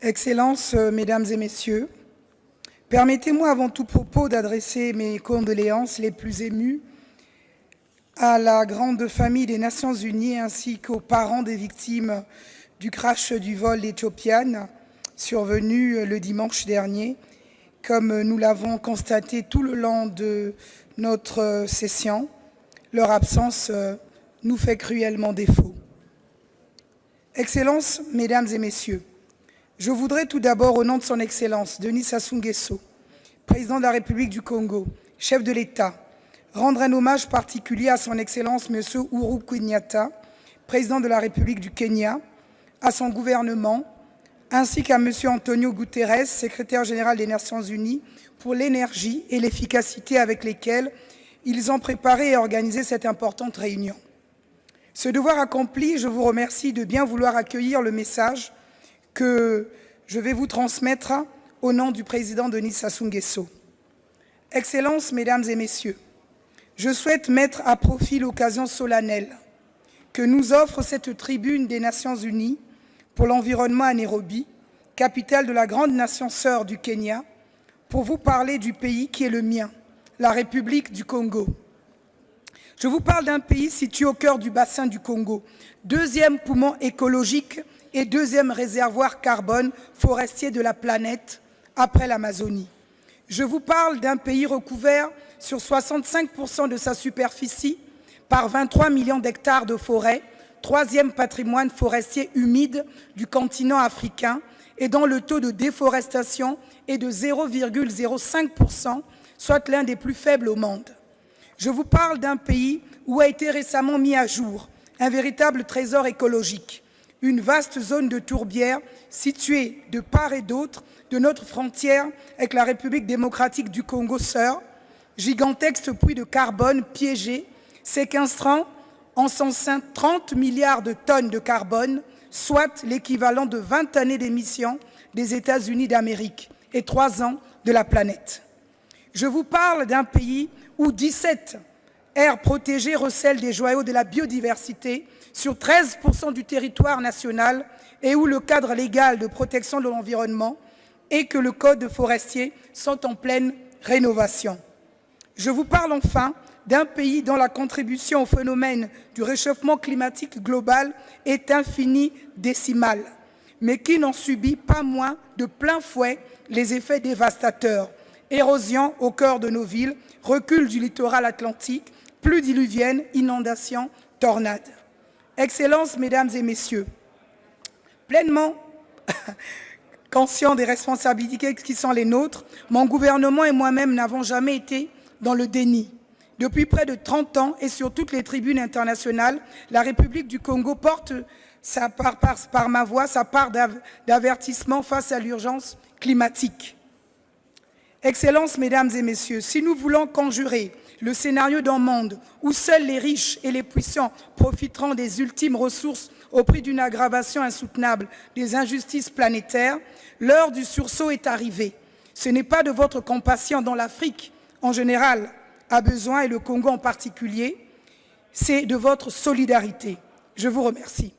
Excellences, Mesdames et Messieurs, permettez-moi avant tout propos d'adresser mes condoléances les plus émues à la grande famille des Nations Unies ainsi qu'aux parents des victimes du crash du vol Ethiopian survenu le dimanche dernier. Comme nous l'avons constaté tout le long de notre session, leur absence nous fait cruellement défaut. Excellences, Mesdames et Messieurs, je voudrais tout d'abord, au nom de son Excellence Denis Sassou Nguesso, président de la République du Congo, chef de l'État, rendre un hommage particulier à son Excellence M. Uhuru Kenyatta, président de la République du Kenya, à son gouvernement, ainsi qu'à M. Antonio Guterres, secrétaire général des Nations Unies, pour l'énergie et l'efficacité avec lesquelles ils ont préparé et organisé cette importante réunion. Ce devoir accompli, je vous remercie de bien vouloir accueillir le message que je vais vous transmettre au nom du président Denis Sassou Nguesso. Excellences, Mesdames et Messieurs, je souhaite mettre à profit l'occasion solennelle que nous offre cette tribune des Nations Unies pour l'environnement à Nairobi, capitale de la grande nation sœur du Kenya, pour vous parler du pays qui est le mien, la République du Congo. Je vous parle d'un pays situé au cœur du bassin du Congo, deuxième poumon écologique et deuxième réservoir carbone forestier de la planète après l'Amazonie. Je vous parle d'un pays recouvert sur 65% de sa superficie par 23 millions d'hectares de forêt, troisième patrimoine forestier humide du continent africain et dont le taux de déforestation est de 0,05%, soit l'un des plus faibles au monde. Je vous parle d'un pays où a été récemment mis à jour un véritable trésor écologique, une vaste zone de tourbières située de part et d'autre de notre frontière avec la République démocratique du Congo sœur, gigantesque puits de carbone piégé, séquestrant en son sein 30 milliards de tonnes de carbone, soit l'équivalent de 20 années d'émissions des États-Unis d'Amérique et 3 ans de la planète. Je vous parle d'un pays où 17 aires protégées recèlent des joyaux de la biodiversité sur 13% du territoire national et où le cadre légal de protection de l'environnement et que le code forestier sont en pleine rénovation. Je vous parle enfin d'un pays dont la contribution au phénomène du réchauffement climatique global est infini-décimale, mais qui n'en subit pas moins de plein fouet les effets dévastateurs. Érosion au cœur de nos villes, recul du littoral atlantique, pluies diluviennes, inondations, tornades. Excellences, Mesdames et Messieurs, pleinement conscients des responsabilités qui sont les nôtres, mon gouvernement et moi-même n'avons jamais été dans le déni. Depuis près de 30 ans et sur toutes les tribunes internationales, la République du Congo porte par ma voix sa part d'avertissement face à l'urgence climatique. Excellences, Mesdames et Messieurs, si nous voulons conjurer le scénario d'un monde où seuls les riches et les puissants profiteront des ultimes ressources au prix d'une aggravation insoutenable des injustices planétaires, l'heure du sursaut est arrivée. Ce n'est pas de votre compassion dont l'Afrique, en général, a besoin, et le Congo en particulier, c'est de votre solidarité. Je vous remercie.